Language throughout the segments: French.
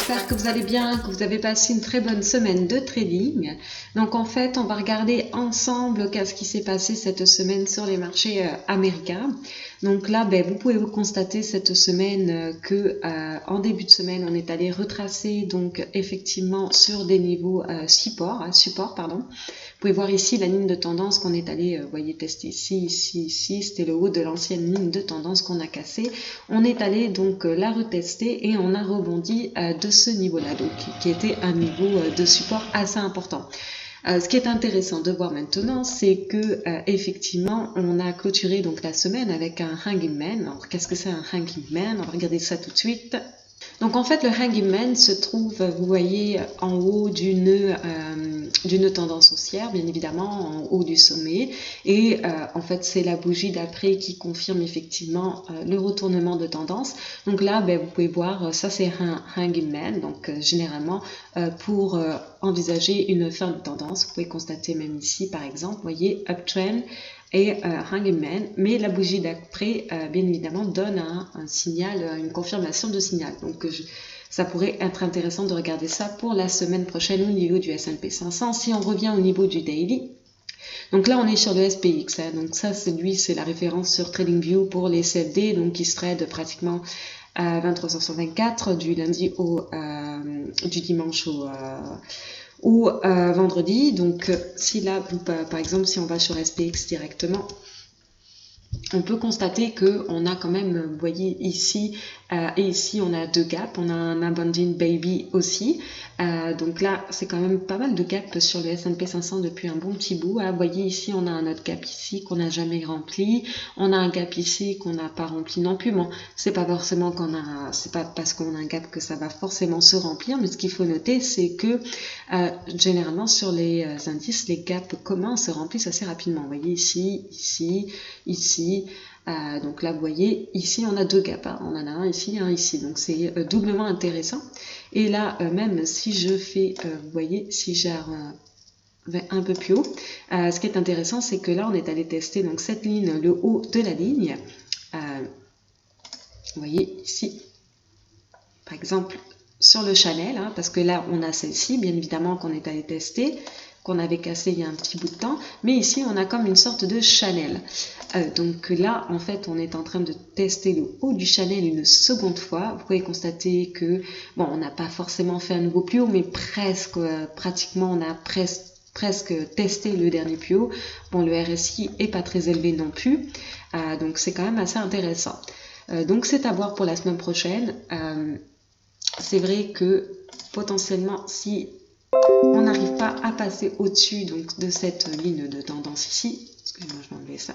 j'espère que vous allez bien, que vous avez passé une très bonne semaine de trading. Donc en fait, on va regarder ensemble qu'est-ce qui s'est passé cette semaine sur les marchés américains. Donc là, vous pouvez vous constater cette semaine que en début de semaine, on est allé retracer donc effectivement sur des niveaux support. Vous pouvez voir ici la ligne de tendance qu'on est allé, voyez, tester ici, c'était le haut de l'ancienne ligne de tendance qu'on a cassée. On est allé donc la retester et on a rebondi de ce niveau-là, donc qui était un niveau de support assez important. Ce qui est intéressant de voir maintenant, c'est que effectivement, on a clôturé donc la semaine avec un hanging man. Alors, qu'est-ce que c'est un hanging man? On va regarder ça tout de suite. Donc en fait, le hanging man se trouve, vous voyez, en haut d'une tendance haussière, bien évidemment, en haut du sommet. Et en fait, c'est la bougie d'après qui confirme effectivement le retournement de tendance. Donc là, vous pouvez voir, ça c'est un hanging man. Donc généralement, pour envisager une fin de tendance, vous pouvez constater même ici, par exemple, vous voyez, uptrend et hanging man, mais la bougie d'après, bien évidemment, donne un signal, une confirmation de signal. Donc, ça pourrait être intéressant de regarder ça pour la semaine prochaine au niveau du S&P 500. Si on revient au niveau du daily, donc là, on est sur le SPX. Donc ça, c'est la référence sur TradingView pour les CFD, donc qui se trade pratiquement à 23h124 du lundi du dimanche au vendredi. Donc si là, par exemple, si on va sur SPX directement, on peut constater que on a quand même, vous voyez ici et ici, on a deux gaps. On a un abandoned baby aussi. Donc là, c'est quand même pas mal de gaps sur le S&P 500 depuis un bon petit bout. Vous voyez ici, on a un autre gap ici qu'on n'a jamais rempli. On a un gap ici qu'on n'a pas rempli non plus. Bon, c'est pas forcément c'est pas parce qu'on a un gap que ça va forcément se remplir. Mais ce qu'il faut noter, c'est que généralement sur les indices, les gaps communs se remplissent assez rapidement. Vous voyez ici, ici. Donc là, vous voyez, ici, on a deux gaps. On en a un ici, un ici. Donc, c'est doublement intéressant. Et là, même si je fais, vous voyez, si j'arrive un peu plus haut, ce qui est intéressant, c'est que là, on est allé tester donc cette ligne, le haut de la ligne. Vous voyez ici, par exemple, sur le channel, parce que là, on a celle-ci, bien évidemment, qu'on est allé tester, qu'on avait cassé il y a un petit bout de temps, mais ici on a comme une sorte de channel. Donc là en fait on est en train de tester le haut du channel une seconde fois. Vous pouvez constater que bon, on n'a pas forcément fait un nouveau plus haut, mais presque, pratiquement on a presque testé le dernier plus haut. Bon, le RSI est pas très élevé non plus, donc c'est quand même assez intéressant. Donc c'est à voir pour la semaine prochaine. C'est vrai que potentiellement si on n'arrive pas à passer au-dessus donc de cette ligne de tendance ici, excusez-moi, je vais enlever ça.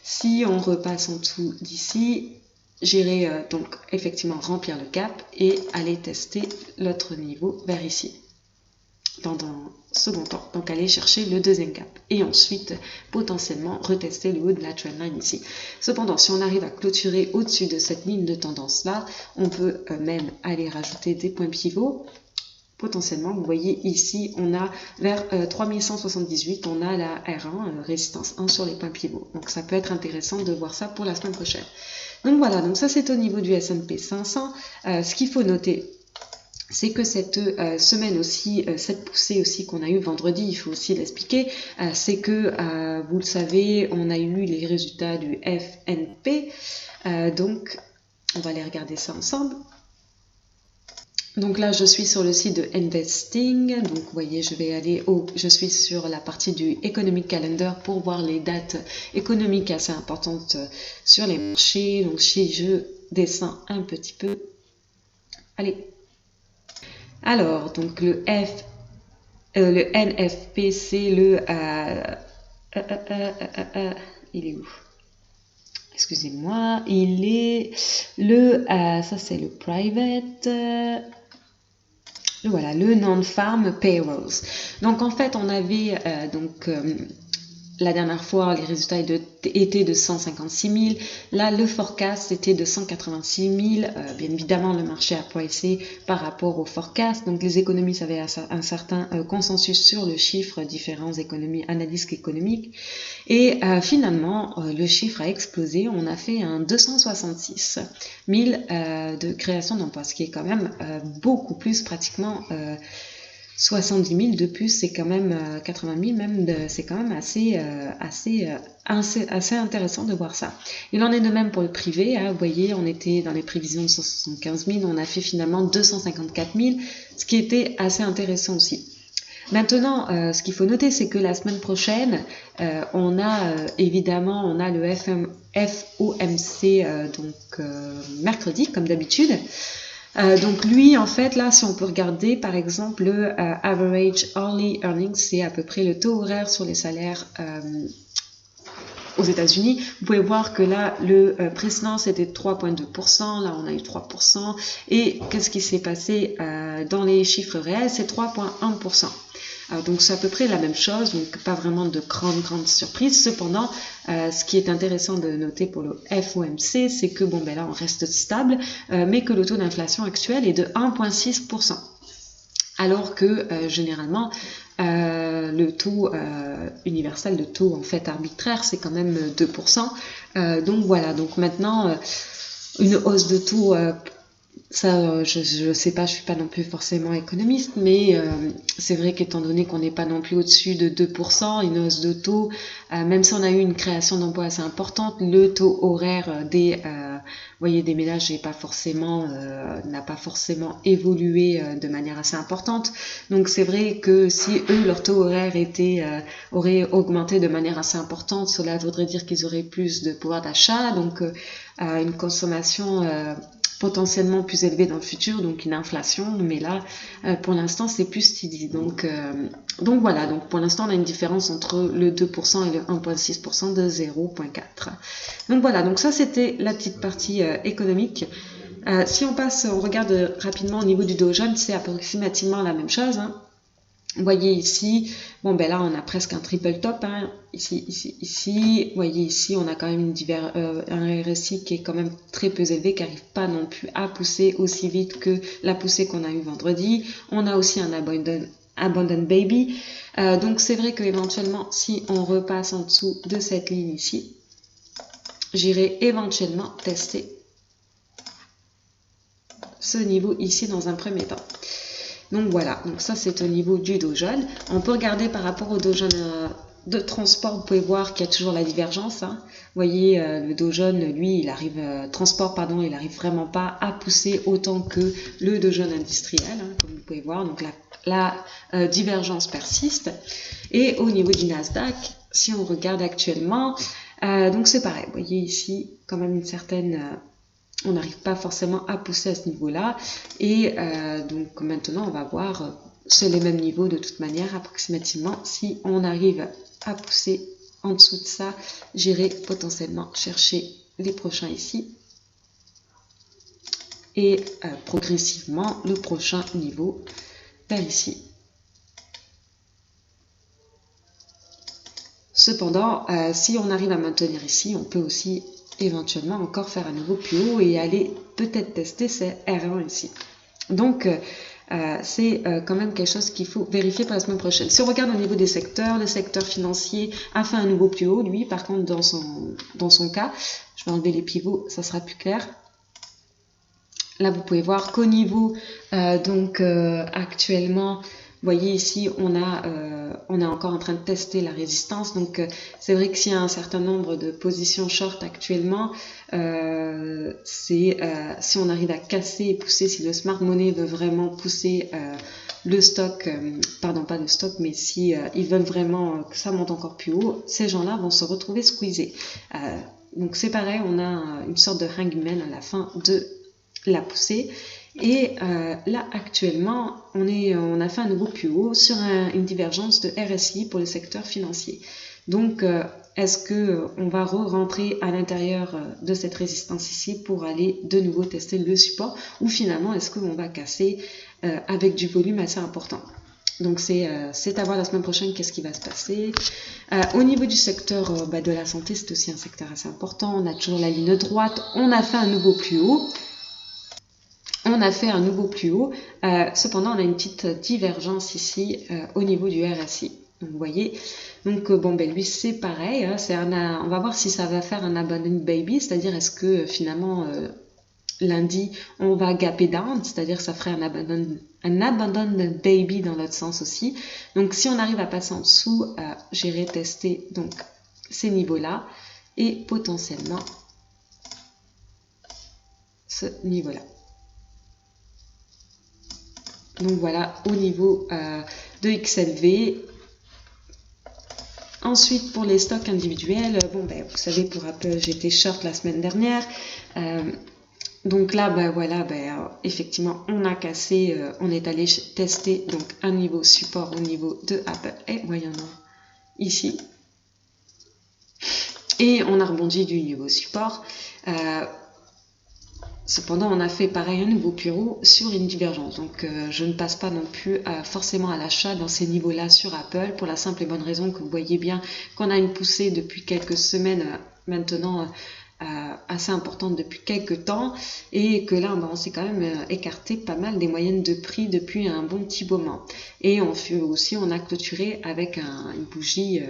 Si on repasse en dessous d'ici, j'irai donc effectivement remplir le gap et aller tester l'autre niveau vers ici dans un second temps. Donc aller chercher le deuxième gap et ensuite potentiellement retester le haut de la trendline ici. Cependant, si on arrive à clôturer au-dessus de cette ligne de tendance là, on peut même aller rajouter des points pivots. Potentiellement, vous voyez ici, on a vers 3178, on a la R1, résistance 1 sur les points pivots. Donc ça peut être intéressant de voir ça pour la semaine prochaine. Donc voilà, donc ça c'est au niveau du S&P 500. Ce qu'il faut noter, c'est que cette semaine aussi, cette poussée aussi qu'on a eu vendredi, il faut aussi l'expliquer, c'est que, vous le savez, on a eu les résultats du FNP. Donc, on va aller regarder ça ensemble. Donc là, je suis sur le site de Investing. Donc, vous voyez, je suis sur la partie du Economic Calendar pour voir les dates économiques assez importantes sur les marchés. Donc, si je descends un petit peu. Allez. Alors, donc le NFP, c'est il est où? Excusez-moi, il est ça c'est le private. Voilà, le non-farm payrolls. Donc en fait, on avait La dernière fois, les résultats étaient de 156 000. Là, le forecast était de 186 000. Bien évidemment, le marché a pricé par rapport au forecast. Donc, les économistes avaient un certain consensus sur le chiffre, différents analystes économiques. Et finalement, le chiffre a explosé. On a fait un 266 000 de création d'emplois, ce qui est quand même beaucoup plus, pratiquement 70 000 de plus, c'est quand même 80 000 même, c'est quand même assez intéressant de voir ça. Il en est de même pour le privé, hein, vous voyez, on était dans les prévisions de 175 000, on a fait finalement 254 000, ce qui était assez intéressant aussi. Maintenant, ce qu'il faut noter, c'est que la semaine prochaine, on a le FOMC mercredi, comme d'habitude. Donc lui, en fait, là, si on peut regarder, par exemple, le Average Hourly Earnings, c'est à peu près le taux horaire sur les salaires aux États-Unis. Vous pouvez voir que là, le précédent, c'était 3,2%. Là, on a eu 3%. Et qu'est-ce qui s'est passé dans les chiffres réels? C'est 3,1%. Donc c'est à peu près la même chose, donc pas vraiment de grande surprise. Cependant, ce qui est intéressant de noter pour le FOMC, c'est que bon, ben là on reste stable, mais que le taux d'inflation actuel est de 1,6%. Alors que généralement le taux universel, le taux en fait arbitraire, c'est quand même 2%. Donc voilà, donc maintenant une hausse de taux. Ça, je sais pas, je suis pas non plus forcément économiste, mais c'est vrai qu'étant donné qu'on n'est pas non plus au-dessus de 2%, une hausse de taux, même si on a eu une création d'emplois assez importante, le taux horaire des ménages n'a pas forcément évolué de manière assez importante. Donc c'est vrai que si eux, leur taux horaire aurait augmenté de manière assez importante, cela voudrait dire qu'ils auraient plus de pouvoir d'achat, donc une consommation potentiellement plus élevée dans le futur, donc une inflation, mais là, pour l'instant, c'est plus steady. Donc voilà, donc pour l'instant, on a une différence entre le 2% et le 1,6% de 0,4. Donc voilà, donc ça, c'était la petite partie économique. Si on regarde rapidement au niveau du Dow Jones, c'est approximativement la même chose, hein. Vous voyez ici, bon ben là on a presque un triple top, hein. Ici, vous voyez ici on a quand même un RSI qui est quand même très peu élevé, qui n'arrive pas non plus à pousser aussi vite que la poussée qu'on a eue vendredi. On a aussi un abandon baby, donc c'est vrai que éventuellement si on repasse en dessous de cette ligne ici, j'irai éventuellement tester ce niveau ici dans un premier temps. Donc voilà, donc ça c'est au niveau du Dow Jones. On peut regarder par rapport au Dow Jones de transport, vous pouvez voir qu'il y a toujours la divergence, hein. Vous voyez, le Dow Jones, lui, il arrive vraiment pas à pousser autant que le Dow Jones industriel, hein, comme vous pouvez voir. Donc la divergence persiste. Et au niveau du Nasdaq, si on regarde actuellement, donc c'est pareil. Vous voyez ici quand même une certaine... on n'arrive pas forcément à pousser à ce niveau-là. Et donc maintenant, on va voir sur les mêmes niveaux de toute manière, approximativement. Si on arrive à pousser en dessous de ça, j'irai potentiellement chercher les prochains ici. Et progressivement, le prochain niveau vers ici. Cependant, si on arrive à maintenir ici, on peut aussi éventuellement encore faire un niveau plus haut et aller peut-être tester ces R1 ici. Donc, c'est quand même quelque chose qu'il faut vérifier pour la semaine prochaine. Si on regarde au niveau des secteurs, le secteur financier a fait un niveau plus haut. Lui, par contre, dans son cas, je vais enlever les pivots, ça sera plus clair. Là, vous pouvez voir qu'au niveau, actuellement, vous voyez ici, on est encore en train de tester la résistance. Donc, c'est vrai que s'il y a un certain nombre de positions short actuellement, si on arrive à casser et pousser, si le smart money veut vraiment pousser le stock, pardon, pas le stock, mais si ils veulent vraiment que ça monte encore plus haut, ces gens-là vont se retrouver squeezés. Donc, c'est pareil, on a une sorte de hangman à la fin de la poussée. Et là, actuellement, on a fait un nouveau plus haut sur une divergence de RSI pour le secteur financier. Donc, est-ce qu'on va rentrer à l'intérieur de cette résistance ici pour aller de nouveau tester le support, ou finalement, est-ce qu'on va casser avec du volume assez important? Donc c'est à voir la semaine prochaine qu'est-ce qui va se passer. Au niveau du secteur de la santé, c'est aussi un secteur assez important. On a toujours la ligne droite. On a fait un nouveau plus haut. Cependant, on a une petite divergence ici au niveau du RSI. Donc, vous voyez, donc lui c'est pareil. Hein, on va voir si ça va faire un abandon baby, c'est-à-dire est-ce que finalement lundi on va gaper down, c'est-à-dire ça ferait un abandon baby dans l'autre sens aussi. Donc si on arrive à passer en dessous, j'irai tester donc ces niveaux-là et potentiellement ce niveau-là. Donc voilà, au niveau de XLV. Ensuite, pour les stocks individuels, vous savez, pour Apple, j'étais short la semaine dernière. Donc là, effectivement, on a cassé, on est allé tester donc un niveau support au niveau de Apple. Et voyons ici. Et on a rebondi du niveau support. Cependant, on a fait pareil un nouveau plus haut sur une divergence. Donc, je ne passe pas non plus forcément à l'achat dans ces niveaux-là sur Apple pour la simple et bonne raison que vous voyez bien qu'on a une poussée depuis quelques semaines maintenant assez importante depuis quelques temps et que là, on s'est quand même écarté pas mal des moyennes de prix depuis un bon petit moment. Et on a clôturé avec une bougie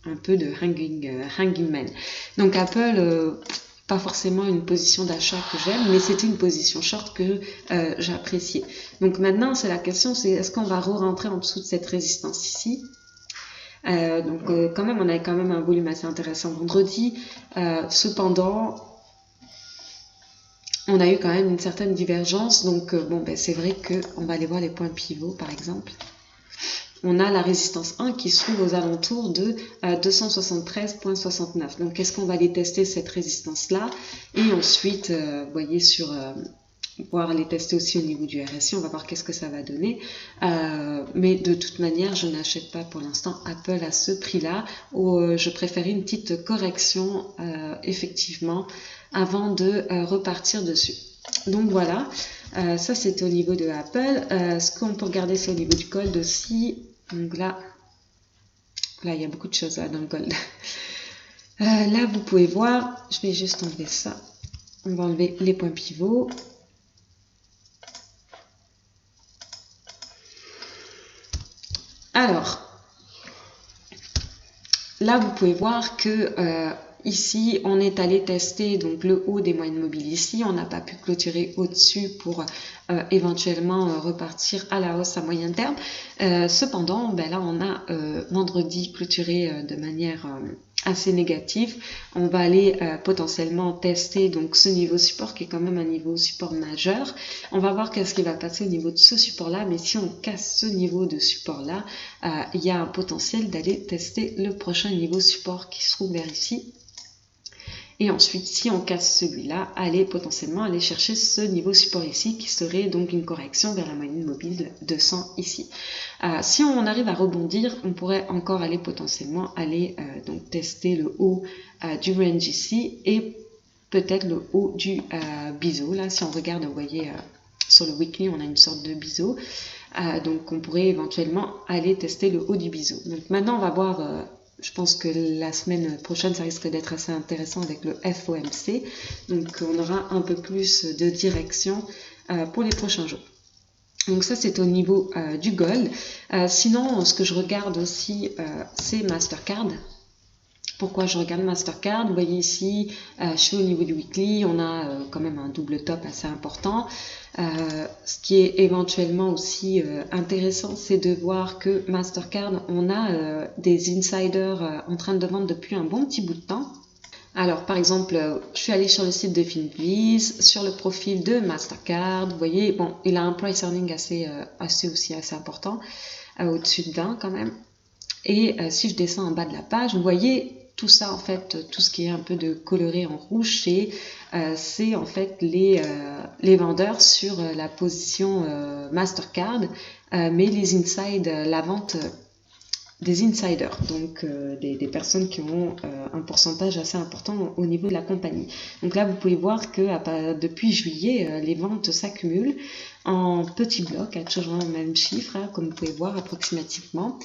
un peu de hanging man. Donc, Apple... pas forcément une position d'achat que j'aime, mais c'était une position short que j'appréciais. Donc maintenant, c'est la question, c'est est-ce qu'on va re-rentrer en dessous de cette résistance ici? Quand même, on avait quand même un volume assez intéressant vendredi. Cependant, on a eu quand même une certaine divergence. Donc c'est vrai qu'on va aller voir les points pivots, par exemple. On a la résistance 1 qui se trouve aux alentours de 273,69. Donc, est-ce qu'on va aller tester cette résistance-là? Et ensuite, vous voyez, pouvoir les tester aussi au niveau du RSI. On va voir qu'est-ce que ça va donner. Mais de toute manière, je n'achète pas pour l'instant Apple à ce prix-là. Je préférais une petite correction, effectivement, avant de repartir dessus. Donc voilà, ça c'était au niveau de Apple. Ce qu'on peut regarder, c'est au niveau du gold aussi. Donc là, il y a beaucoup de choses là, dans le gold. Là, vous pouvez voir, je vais juste enlever ça. On va enlever les points pivots. Alors, là, vous pouvez voir que ici, on est allé tester donc le haut des moyennes mobiles ici. On n'a pas pu clôturer au-dessus pour éventuellement repartir à la hausse à moyen terme. Cependant, là, on a vendredi clôturé de manière assez négative. On va aller potentiellement tester donc ce niveau support qui est quand même un niveau support majeur. On va voir qu'est-ce qui va passer au niveau de ce support-là. Mais si on casse ce niveau de support-là, il y a un potentiel d'aller tester le prochain niveau support qui se trouve vers ici. Et ensuite, si on casse celui-là, potentiellement aller chercher ce niveau support ici, qui serait donc une correction vers la moyenne mobile 200 ici. Si on arrive à rebondir, on pourrait encore potentiellement donc tester le haut du range ici et peut-être le haut du biseau. Là, si on regarde, vous voyez, sur le weekly, on a une sorte de biseau. Donc, on pourrait éventuellement aller tester le haut du biseau. Donc, maintenant, on va voir... je pense que la semaine prochaine, ça risque d'être assez intéressant avec le FOMC. Donc, on aura un peu plus de direction pour les prochains jours. Donc, ça, c'est au niveau du gold. Sinon, ce que je regarde aussi, c'est Mastercard. Pourquoi je regarde Mastercard? Vous voyez ici, je suis au niveau du weekly, on a quand même un double top assez important. Ce qui est éventuellement aussi intéressant, c'est de voir que Mastercard, on a des insiders en train de vendre depuis un bon petit bout de temps. Alors, par exemple, je suis allée sur le site de Finviz, sur le profil de Mastercard. Vous voyez, bon, il a un price earning assez important, au-dessus de 20 quand même. Et si je descends en bas de la page, vous voyez tout ça, en fait, tout ce qui est un peu de coloré en rouge, c'est en fait les vendeurs sur la position Mastercard, mais les inside, la vente des insiders, donc des personnes qui ont un pourcentage assez important au niveau de la compagnie. Donc là, vous pouvez voir que depuis juillet, les ventes s'accumulent en petits blocs, à toujours le même chiffre, hein, comme vous pouvez voir approximativement.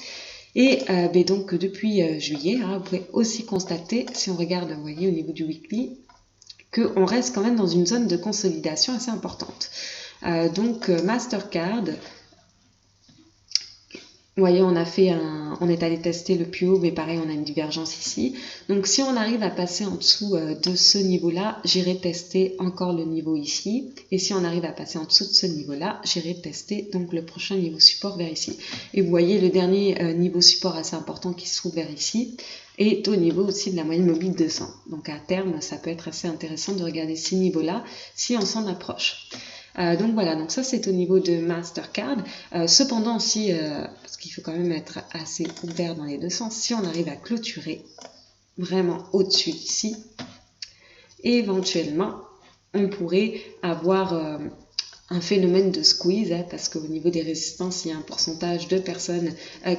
Et donc depuis juillet, hein, vous pouvez aussi constater, si on regarde, vous voyez, au niveau du weekly, qu'on reste quand même dans une zone de consolidation assez importante. Donc Mastercard, vous voyez, on est allé tester le plus haut, mais pareil, on a une divergence ici. Donc, si on arrive à passer en dessous de ce niveau-là, j'irai tester encore le niveau ici. Et si on arrive à passer en dessous de ce niveau-là, j'irai tester donc le prochain niveau support vers ici. Et vous voyez, le dernier niveau support assez important qui se trouve vers ici est au niveau aussi de la moyenne mobile 200. Donc, à terme, ça peut être assez intéressant de regarder ces niveaux-là si on s'en approche. Donc voilà, donc ça c'est au niveau de Mastercard. Cependant, si, parce qu'il faut quand même être assez ouvert dans les deux sens, si on arrive à clôturer vraiment au-dessus d'ici, éventuellement, on pourrait avoir un phénomène de squeeze, hein, parce qu'au niveau des résistances, il y a un pourcentage de personnes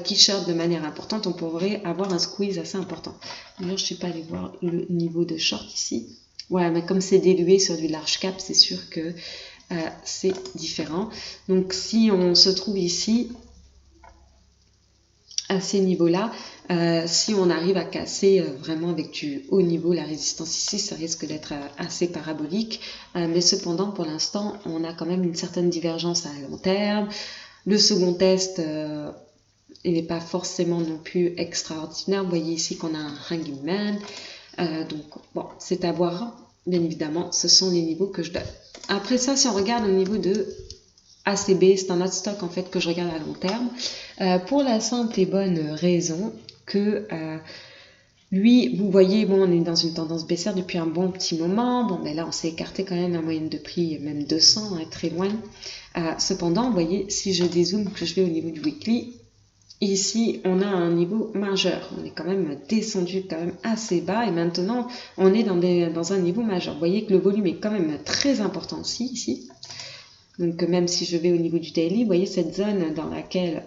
qui shortent de manière importante, on pourrait avoir un squeeze assez important. D'ailleurs, je ne suis pas allée voir le niveau de short ici. Ouais, mais comme c'est dilué sur du large cap, c'est sûr que c'est différent. Donc si on se trouve ici à ces niveaux-là, si on arrive à casser vraiment avec du haut niveau la résistance ici, ça risque d'être assez parabolique, mais cependant pour l'instant on a quand même une certaine divergence à long terme. Le second test il n'est pas forcément non plus extraordinaire. Vous voyez ici qu'on a un hanging man, donc bon, c'est à voir. Bien évidemment, ce sont les niveaux que je donne. Après ça, si on regarde au niveau de ACB, c'est un autre stock en fait que je regarde à long terme, pour la simple et bonne raison que lui, vous voyez, bon, on est dans une tendance baissière depuis un bon petit moment. Bon, ben là, on s'est écarté quand même à moyenne de prix, même 200, hein, très loin. Cependant, vous voyez, si je dézoome, que je vais au niveau du weekly, ici, on a un niveau majeur. On est quand même descendu quand même assez bas et maintenant, on est dans un niveau majeur. Vous voyez que le volume est quand même très important aussi ici. Donc, même si je vais au niveau du daily, vous voyez cette zone dans laquelle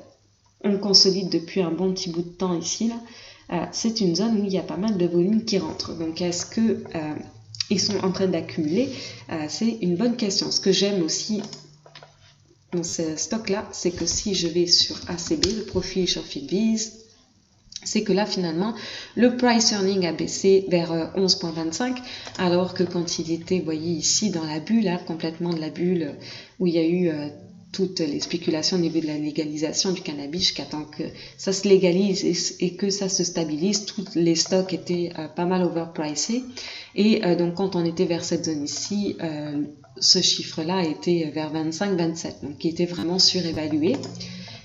on consolide depuis un bon petit bout de temps ici, là, c'est une zone où il y a pas mal de volume qui rentre. Donc, est-ce que ils sont en train d'accumuler? C'est une bonne question. Ce que j'aime aussi dans ce stock-là, c'est que si je vais sur ACB, le profil Short Vise, c'est que là, finalement, le price earning a baissé vers 11,25, alors que quand il était, vous voyez ici, dans la bulle, là, complètement de la bulle, où il y a eu toutes les spéculations au niveau de la légalisation du cannabis, jusqu'à temps que ça se légalise et que ça se stabilise, tous les stocks étaient pas mal overpricés. Et donc, quand on était vers cette zone ici, ce chiffre-là était vers 25-27, donc qui était vraiment surévalué.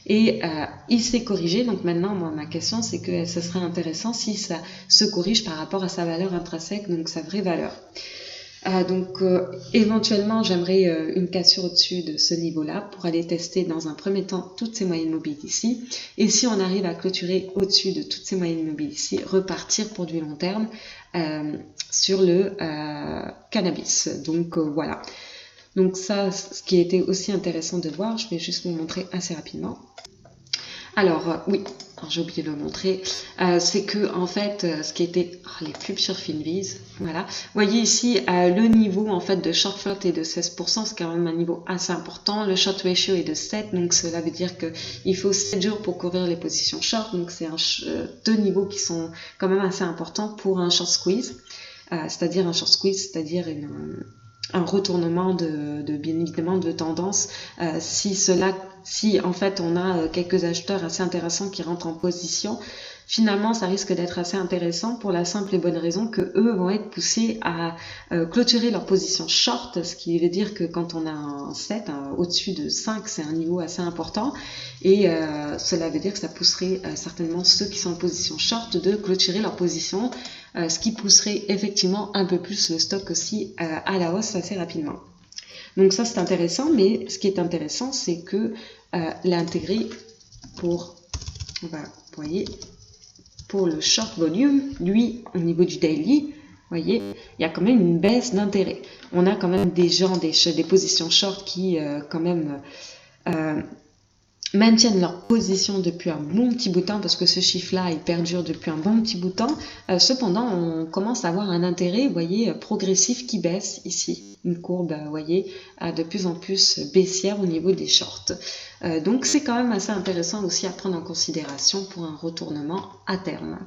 Et il s'est corrigé, donc maintenant moi, ma question c'est que ce serait intéressant si ça se corrige par rapport à sa valeur intrinsèque, donc sa vraie valeur. Donc éventuellement j'aimerais une cassure au-dessus de ce niveau-là pour aller tester dans un premier temps toutes ces moyennes mobiles ici, et si on arrive à clôturer au-dessus de toutes ces moyennes mobiles ici, repartir pour du long terme sur le cannabis. Donc voilà. Donc ça, ce qui était aussi intéressant de voir, je vais juste vous montrer assez rapidement. Alors, oui, j'ai oublié de le montrer, c'est que en fait, ce qui était les pubs sur Finviz, voilà. Vous voyez ici, le niveau en fait de short float est de 16%, c'est quand même un niveau assez important. Le short ratio est de 7, donc cela veut dire qu'il faut 7 jours pour couvrir les positions short, donc c'est deux niveaux qui sont quand même assez importants pour un short squeeze, c'est-à-dire un short squeeze, c'est-à-dire un retournement de bien évidemment de tendance, si en fait on a quelques acheteurs assez intéressants qui rentrent en position, finalement ça risque d'être assez intéressant pour la simple et bonne raison que eux vont être poussés à clôturer leur position short, ce qui veut dire que quand on a un 7 au-dessus de 5, c'est un niveau assez important, et cela veut dire que ça pousserait certainement ceux qui sont en position short de clôturer leur position, ce qui pousserait effectivement un peu plus le stock aussi à la hausse assez rapidement. Donc ça c'est intéressant, mais ce qui est intéressant c'est que l'intégrer pour, vous voyez, pour le short volume, lui au niveau du daily, vous voyez, il y a quand même une baisse d'intérêt. On a quand même des gens, des positions short qui quand même maintiennent leur position depuis un bon petit bout de temps, parce que ce chiffre-là, il perdure depuis un bon petit bout de temps. Cependant, on commence à avoir un intérêt, vous voyez, progressif qui baisse ici. Une courbe, vous voyez, de plus en plus baissière au niveau des shorts. Donc, c'est quand même assez intéressant aussi à prendre en considération pour un retournement à terme.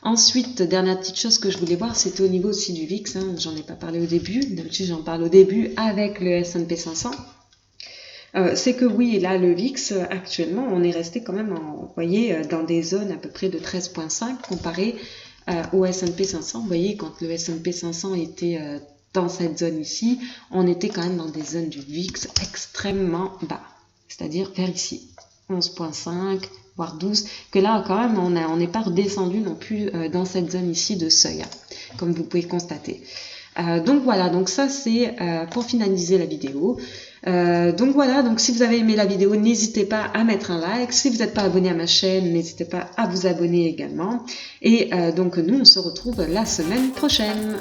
Ensuite, dernière petite chose que je voulais voir, c'était au niveau aussi du VIX. J'en ai pas parlé au début. D'habitude, j'en parle au début avec le S&P 500. C'est que oui, là, le VIX, actuellement, on est resté quand même, vous voyez, dans des zones à peu près de 13,5 comparé au S&P 500. Vous voyez, quand le S&P 500 était dans cette zone ici, on était quand même dans des zones du VIX extrêmement bas, c'est-à-dire vers ici, 11,5, voire 12, que là, quand même, on n'est pas redescendu non plus dans cette zone ici de seuil, comme vous pouvez constater. Donc voilà, donc ça c'est pour finaliser la vidéo. Donc voilà, donc si vous avez aimé la vidéo, n'hésitez pas à mettre un like. Si vous n'êtes pas abonné à ma chaîne, n'hésitez pas à vous abonner également. Et donc nous, on se retrouve la semaine prochaine.